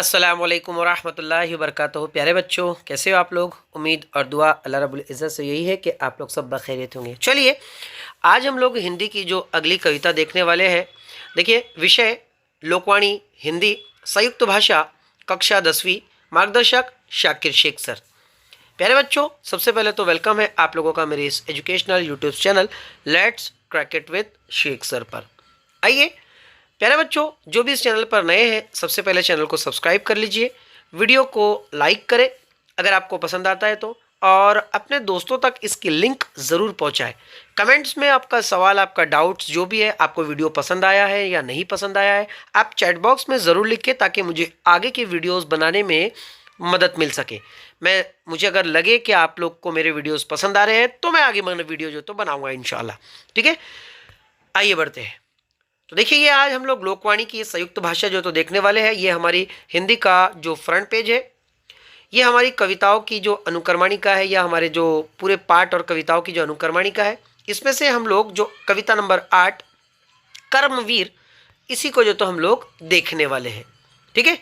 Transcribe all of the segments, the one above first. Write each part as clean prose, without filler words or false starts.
अस्सलामुअलैकुम वरहमतुल्लाहि वबरकातुहू। प्यारे बच्चों, कैसे हो आप लोग? उम्मीद और दुआ अल्लाह रब्बुल इज़्ज़त से यही है कि आप लोग सब बखैरियत होंगे। चलिए, आज हम लोग हिंदी की जो अगली कविता देखने वाले हैं। देखिए, विषय लोकवाणी हिंदी, संयुक्त भाषा, कक्षा 10वीं, मार्गदर्शक शाकिर शेख सर। प्यारे बच्चों, सबसे पहले तो वेलकम है आप लोगों का मेरे इस educational YouTube channel let's crack it with Shaikh sir पर। आइए प्यारे बच्चों, जो भी इस चैनल पर नए हैं, सबसे पहले चैनल को सब्सक्राइब कर लीजिए, वीडियो को लाइक करें अगर आपको पसंद आता है तो, और अपने दोस्तों तक इसकी लिंक ज़रूर पहुंचाएं। कमेंट्स में आपका सवाल, आपका डाउट्स जो भी है, आपको वीडियो पसंद आया है या नहीं पसंद आया है, आप चैट बॉक्स में ज़रूर लिखें ताकि मुझे आगे की वीडियोज़ बनाने में मदद मिल सके। मुझे अगर लगे कि आप लोग को मेरे वीडियोज़ पसंद आ रहे हैं तो मैं आगे वीडियो जो तो बनाऊँगा इंशाल्लाह। ठीक है, आइए बढ़ते हैं। तो देखिए, ये आज हम लोग लोकवाणी की संयुक्त भाषा जो तो देखने वाले हैं। ये हमारी हिंदी का जो फ्रंट पेज है, ये हमारी कविताओं की जो अनुक्रमणिका है, या हमारे जो पूरे पाठ और कविताओं की जो अनुक्रमणिका है, इसमें से हम लोग जो कविता नंबर 8 कर्मवीर, इसी को जो तो हम लोग देखने वाले हैं। ठीक है,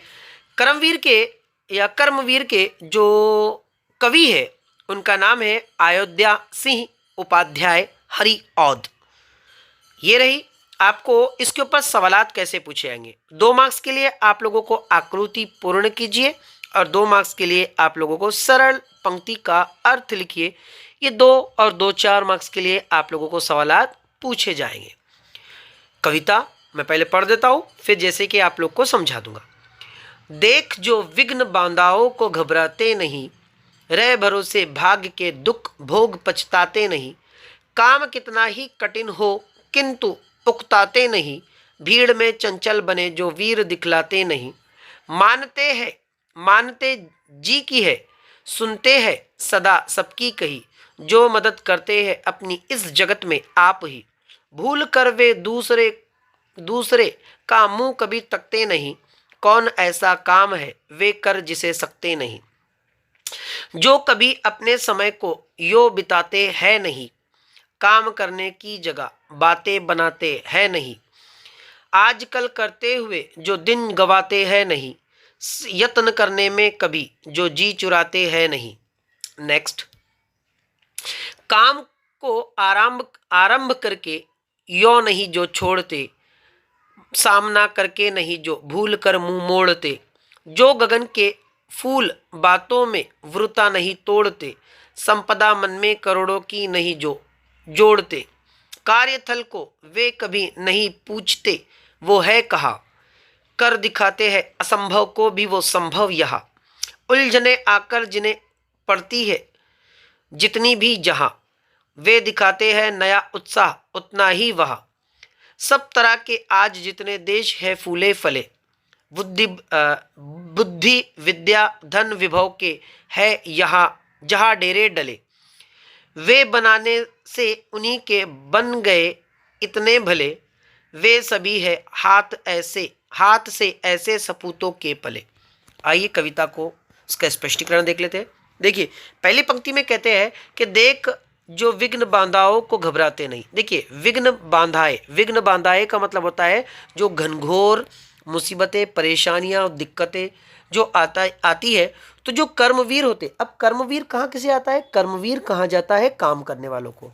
कर्मवीर के जो कवि है उनका नाम है अयोध्या सिंह उपाध्याय हरिऔध। ये रही। आपको इसके ऊपर सवालात कैसे पूछे जाएंगे। 2 मार्क्स के लिए आप लोगों को आकृति पूर्ण कीजिए और 2 मार्क्स के लिए आप लोगों को सरल पंक्ति का अर्थ लिखिए। ये 2 और 2 4 मार्क्स के लिए आप लोगों को सवालात पूछे जाएंगे। कविता मैं पहले पढ़ देता हूँ, फिर जैसे कि आप लोग को समझा दूंगा। देख जो विघ्न बांधाओं को घबराते नहीं, रह भरोसे भाग्य के दुख भोग पछताते नहीं। काम कितना ही कठिन हो किंतु उकताते नहीं, भीड़ में चंचल बने जो वीर दिखलाते नहीं। मानते जी की है, सुनते हैं सदा सबकी कही, जो मदद करते हैं अपनी इस जगत में आप ही। भूल कर वे दूसरे का मुंह कभी तकते नहीं, कौन ऐसा काम है वे कर जिसे सकते नहीं। जो कभी अपने समय को यो बिताते हैं नहीं, काम करने की जगह बातें बनाते हैं नहीं। आजकल करते हुए जो दिन गवाते हैं नहीं, यत्न करने में कभी जो जी चुराते हैं नहीं। नेक्स्ट, काम को आरंभ करके यो नहीं जो छोड़ते, सामना करके नहीं जो भूल कर मुंह मोड़ते। जो गगन के फूल बातों में वृता नहीं तोड़ते, संपदा मन में करोड़ों की नहीं जो जोड़ते। कार्यथल को वे कभी नहीं पूछते, वो है कहा, कर दिखाते हैं असंभव को भी वो संभव यहाँ। उलझने आकर जिन्हें पड़ती है जितनी भी जहाँ, वे दिखाते हैं नया उत्साह उतना ही वहाँ। सब तरह के आज जितने देश है फूले फले, बुद्धि विद्या धन विभव के है यहाँ जहाँ डेरे डले। वे बनाने से उन्हीं के बन गए इतने भले, वे सभी है हाथ से ऐसे सपूतों के पले। आइए कविता को उसका स्पष्टीकरण देख लेते हैं। देखिए, पहली पंक्ति में कहते हैं कि देख जो विघ्न बांधाओं को घबराते नहीं। देखिए, विघ्न बांधाए का मतलब होता है जो घनघोर मुसीबतें, परेशानियां, दिक्कतें जो आती है, तो जो कर्मवीर होते। अब कर्मवीर कहाँ किसे आता है? कर्मवीर कहाँ जाता है? काम करने वालों को।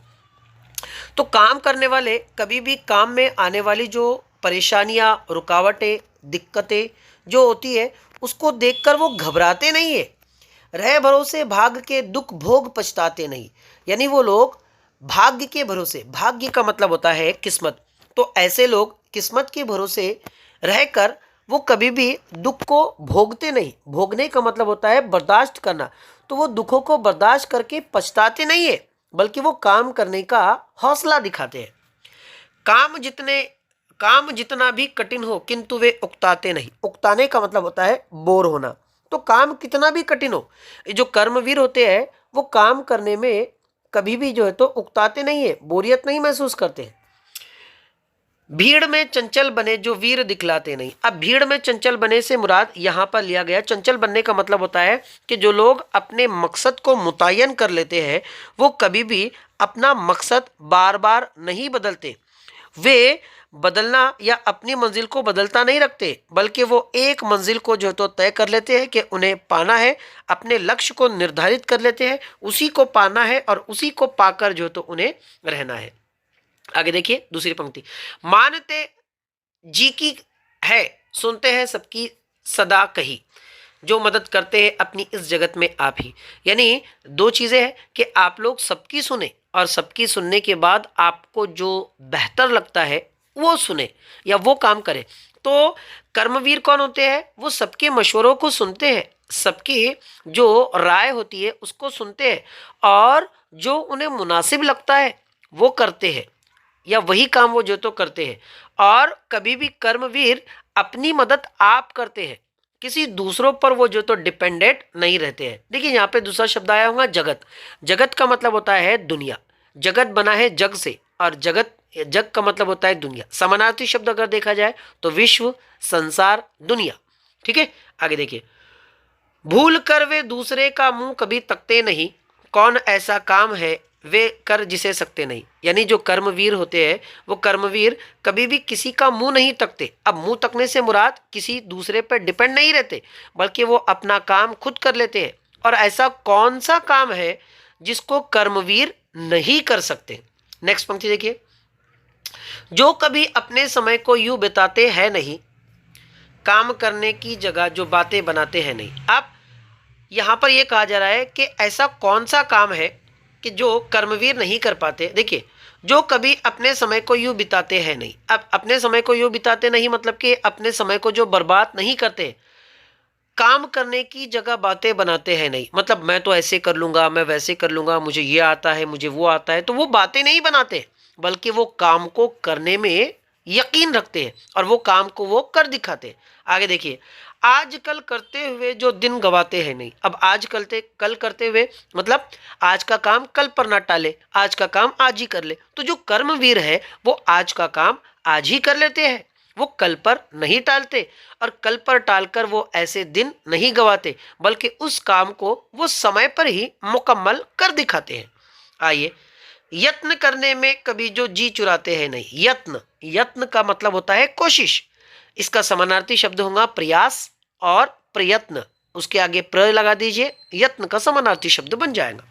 तो काम करने वाले कभी भी काम में आने वाली जो परेशानियां, रुकावटें, दिक्कतें जो होती है, उसको देखकर वो घबराते नहीं है। रह भरोसे भाग्य के दुख भोग पछताते नहीं, यानी वो लोग भाग्य के भरोसे, भाग्य का मतलब होता है किस्मत, तो ऐसे लोग किस्मत के भरोसे रहकर वो कभी भी दुख को भोगते नहीं। भोगने का मतलब होता है बर्दाश्त करना, तो वो दुखों को बर्दाश्त करके पछताते नहीं है, बल्कि वो काम करने का हौसला दिखाते हैं। काम जितना भी कठिन हो किंतु वे उकताते नहीं। उकताने का मतलब होता है बोर होना। तो काम कितना भी कठिन हो, जो कर्मवीर होते हैं वो काम करने में कभी भी जो है तो उकताते नहीं है, बोरियत नहीं महसूस करते हैं। भीड़ में चंचल बने जो वीर दिखलाते नहीं। अब भीड़ में चंचल बने से मुराद यहाँ पर लिया गया, चंचल बनने का मतलब होता है कि जो लोग अपने मकसद को मुतय्यन कर लेते हैं, वो कभी भी अपना मकसद बार बार नहीं बदलते। वे बदलना या अपनी मंजिल को बदलता नहीं रखते, बल्कि वो एक मंजिल को जो तो तय कर लेते हैं कि उन्हें पाना है, अपने लक्ष्य को निर्धारित कर लेते हैं, उसी को पाना है और उसी को पाकर जो तो उन्हें रहना है। आगे देखिए दूसरी पंक्ति, मानते जी की है, सुनते हैं सबकी सदा कही, जो मदद करते हैं अपनी इस जगत में आप ही। यानी दो चीजें हैं कि आप लोग सबकी सुने और सबकी सुनने के बाद आपको जो बेहतर लगता है वो सुने या वो काम करें। तो कर्मवीर कौन होते हैं? वो सबके मशवरों को सुनते हैं, सबकी जो राय होती है उसको सुनते हैं और जो उन्हें मुनासिब लगता है वो करते हैं या वही काम वो जो तो करते हैं। और कभी भी कर्मवीर अपनी मदद आप करते हैं, किसी दूसरों पर वो जो तो डिपेंडेंट नहीं रहते हैं। देखिए यहाँ पे दूसरा शब्द आया होगा जगत। जगत का मतलब होता है दुनिया, जगत बना है जग से और जग का मतलब होता है दुनिया। समानार्थी शब्द अगर देखा जाए तो विश्व, संसार, दुनिया। ठीक है, आगे देखिए, भूल कर वे दूसरे का मुंह कभी तकते नहीं, कौन ऐसा काम है वे कर जिसे सकते नहीं। यानी जो कर्मवीर होते हैं वो कर्मवीर कभी भी किसी का मुंह नहीं तकते। अब मुंह तकने से मुराद किसी दूसरे पर डिपेंड नहीं रहते, बल्कि वो अपना काम खुद कर लेते हैं। और ऐसा कौन सा काम है जिसको कर्मवीर नहीं कर सकते। नेक्स्ट पंक्ति देखिए, जो कभी अपने समय को यूं बिताते हैं नहीं, काम करने की जगह जो बातें बनाते हैं नहीं। अब यहाँ पर यह कहा जा रहा है कि ऐसा कौन सा काम है कि जो कर्मवीर नहीं कर पाते। देखिए, जो कभी अपने समय को यूं बिताते हैं नहीं। अब अपने समय को यूं बिताते नहीं मतलब कि अपने समय को जो बर्बाद नहीं करते, काम करने की जगह बातें बनाते हैं नहीं मतलब मैं तो ऐसे कर लूंगा, मैं वैसे कर लूंगा, मुझे ये आता है, मुझे वो आता है। तो वो बातें नहीं बनाते, बल्कि वो काम को करने में यकीन रखते हैं और वो काम को वो कर दिखाते हैं। आगे देखिए, आजकल करते हुए जो दिन गवाते हैं नहीं। अब कल करते हुए मतलब आज का काम कल पर ना टाले, आज का काम आज ही कर ले। तो जो कर्मवीर है वो आज का काम आज ही कर लेते हैं, वो कल पर नहीं टालते और कल पर टालकर वो ऐसे दिन नहीं गवाते, बल्कि उस काम को वो समय पर ही मुकम्मल कर दिखाते हैं। आइए, यत्न करने में कभी जो जी चुराते हैं नहीं। यत्न का मतलब होता है कोशिश। इसका समानार्थी शब्द होगा प्रयास और प्रयत्न, उसके आगे प्र लगा दीजिए, यत्न का समानार्थी शब्द बन जाएगा।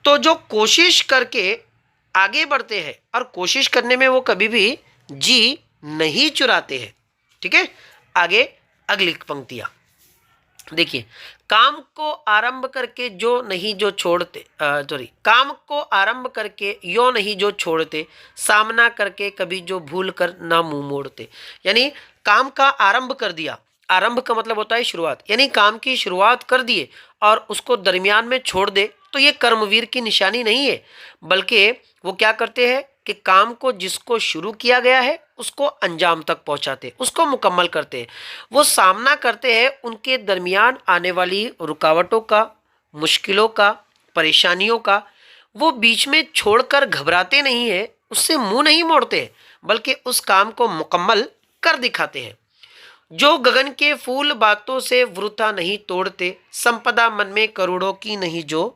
तो जो कोशिश करके आगे बढ़ते हैं और कोशिश करने में वो कभी भी जी नहीं चुराते हैं। ठीक है, आगे अगली पंक्तियां देखिए, काम को आरंभ करके जो नहीं जो छोड़ते, काम को आरंभ करके यो नहीं जो छोड़ते, सामना करके कभी जो भूल कर ना मुंह मोड़ते। यानी काम का आरंभ कर दिया, आरंभ का मतलब होता है शुरुआत, यानी काम की शुरुआत कर दिए और उसको दरमियान में छोड़ दे, तो ये कर्मवीर की निशानी नहीं है। बल्कि वो क्या करते हैं कि काम को जिसको शुरू किया गया है उसको अंजाम तक पहुंचाते, उसको मुकम्मल करते हैं। वो सामना करते हैं उनके दरमियान आने वाली रुकावटों का, मुश्किलों का, परेशानियों का। वो बीच में छोड़कर घबराते नहीं है, उससे मुंह नहीं मोड़ते, बल्कि उस काम को मुकम्मल कर दिखाते हैं। जो गगन के फूल बातों से वृथा नहीं तोड़ते, संपदा मन में करोड़ों की नहीं जो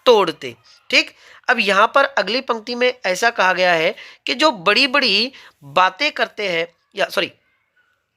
तोड़ते। ठीक, अब यहाँ पर अगली पंक्ति में ऐसा कहा गया है कि जो बड़ी बड़ी बातें करते हैं, या सॉरी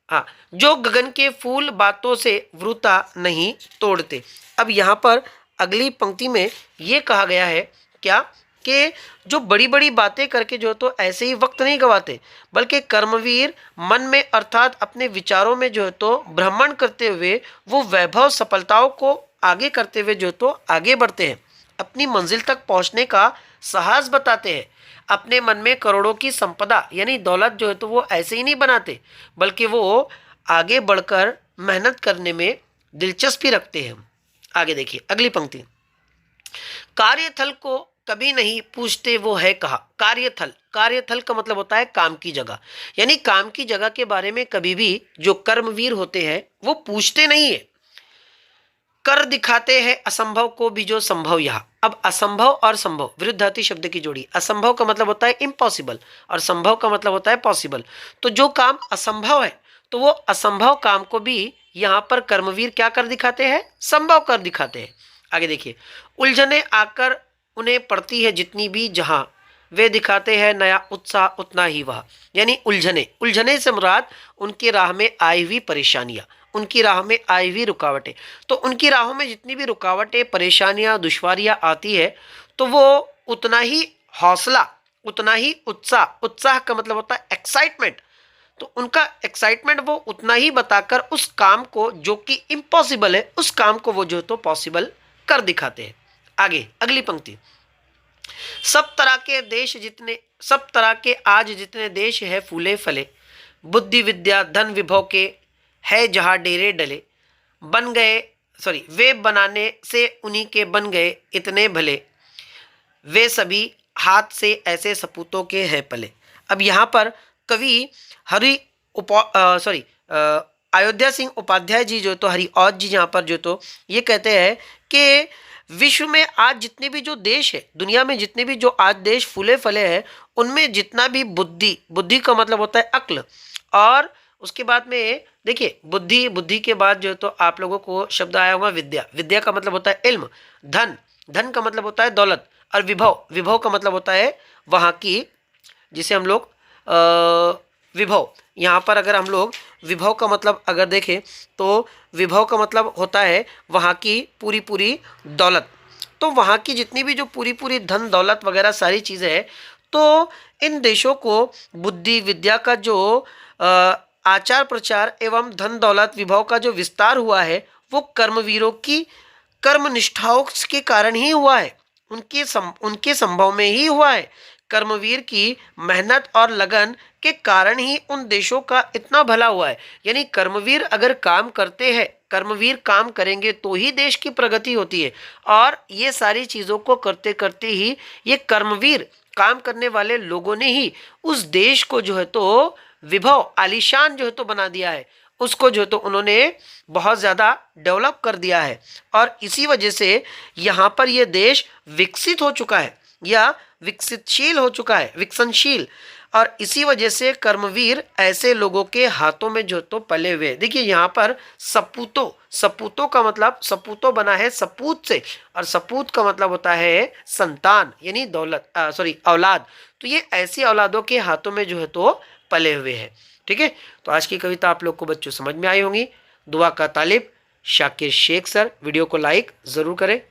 हाँ, जो गगन के फूल बातों से वृथा नहीं तोड़ते। अब यहाँ पर अगली पंक्ति में ये कहा गया है क्या कि जो बड़ी बड़ी बातें करके जो तो ऐसे ही वक्त नहीं गवाते, बल्कि कर्मवीर मन में अर्थात अपने विचारों में जो है तो भ्रमण करते हुए वो वैभव सफलताओं को आगे करते हुए जो तो आगे बढ़ते हैं, अपनी मंजिल तक पहुंचने का साहस बताते हैं। अपने मन में करोड़ों की संपदा यानी दौलत जो है तो वो ऐसे ही नहीं बनाते, बल्कि वो आगे बढ़कर मेहनत करने में दिलचस्पी रखते हैं। आगे देखिए अगली पंक्ति, कार्यथल को कभी नहीं पूछते वो है कहा। कार्यथल का मतलब होता है काम की जगह, यानी काम की जगह के बारे में कभी भी जो कर्मवीर होते हैं वो पूछते नहीं है, कर दिखाते हैं असंभव को भी जो संभव। यहाँ अब असंभव और संभव विरुद्धार्थी शब्द की जोड़ी। असंभव का मतलब होता है इम्पॉसिबल और संभव का मतलब होता है पॉसिबल। तो जो काम असंभव है तो वो असंभव काम को भी यहाँ पर कर्मवीर क्या कर दिखाते हैं, संभव कर दिखाते हैं। आगे देखिए, उलझने आकर उन्हें पड़ती है जितनी भी जहाँ, वे दिखाते हैं नया उत्साह उतना ही वह। यानी उलझने, उलझने से मुराद उनकी राह में आई हुई परेशानियां, उनकी राह में आई हुई रुकावटें। तो उनकी राहों में जितनी भी रुकावटें, परेशानियां, दुश्वारियां आती है तो वो उतना ही हौसला, उतना ही उत्साह, उत्साह का मतलब होता है एक्साइटमेंट, तो उनका एक्साइटमेंट वो उतना ही बताकर उस काम को जो कि इम्पॉसिबल है, उस काम को वो जो तो पॉसिबल कर दिखाते हैं। आगे अगली पंक्ति, सब तरह के देश जितने, सब तरह के आज जितने देश है फूले फले, बुद्धि विद्या धन विभव के है जहाँ डेरे डले, बन गए वे बनाने से उन्हीं के बन गए इतने भले, वे सभी हाथ से ऐसे सपूतों के हैं पले। अब यहाँ पर कवि हरि अयोध्या सिंह उपाध्याय जी जो तो हरिऔध जी यहाँ पर जो तो ये कहते हैं कि विश्व में आज जितने भी जो देश है, दुनिया में जितने भी जो आज देश फूले फले हैं, उनमें जितना भी बुद्धि, बुद्धि का मतलब होता है अक्ल, और उसके बाद में देखिए बुद्धि, बुद्धि के बाद जो तो आप लोगों को शब्द आया होगा विद्या, विद्या का मतलब होता है इल्म, धन, धन का मतलब होता है दौलत, और विभव, विभव का मतलब होता है वहाँ की, जिसे हम लोग विभव, यहाँ पर अगर हम लोग विभव का मतलब अगर देखें तो विभव का मतलब होता है वहाँ की पूरी पूरी दौलत। तो वहाँ की जितनी भी जो पूरी पूरी धन दौलत वगैरह सारी चीज़ें हैं, तो इन देशों को बुद्धि विद्या का जो आचार प्रचार एवं धन दौलत विभव का जो विस्तार हुआ है वो कर्मवीरों की कर्मनिष्ठाओं के कारण ही हुआ है, उनके संभव में ही हुआ है। कर्मवीर की मेहनत और लगन के कारण ही उन देशों का इतना भला हुआ है। यानी कर्मवीर अगर काम करते हैं, कर्मवीर काम करेंगे तो ही देश की प्रगति होती है, और ये सारी चीज़ों को करते करते ही ये कर्मवीर काम करने वाले लोगों ने ही उस देश को जो है तो विभव आलीशान जो है तो बना दिया है, उसको जो तो उन्होंने बहुत ज़्यादा डेवलप कर दिया है, और इसी वजह से यहाँ पर ये देश विकसित हो चुका है या विकसितशील हो चुका है, विकसनशील, और इसी वजह से कर्मवीर ऐसे लोगों के हाथों में जो तो पले हुए। देखिए यहाँ पर सपूतों, सपूतों का मतलब सपूतों बना है सपूत से, और सपूत का मतलब होता है संतान यानी दौलत, औलाद। तो ये ऐसी औलादों के हाथों में जो है तो पले हुए हैं। ठीक है, तो आज की कविता आप लोग को बच्चों समझ में आई होंगी। दुआ का तालिब शाकिर शेख सर। वीडियो को लाइक ज़रूर करें।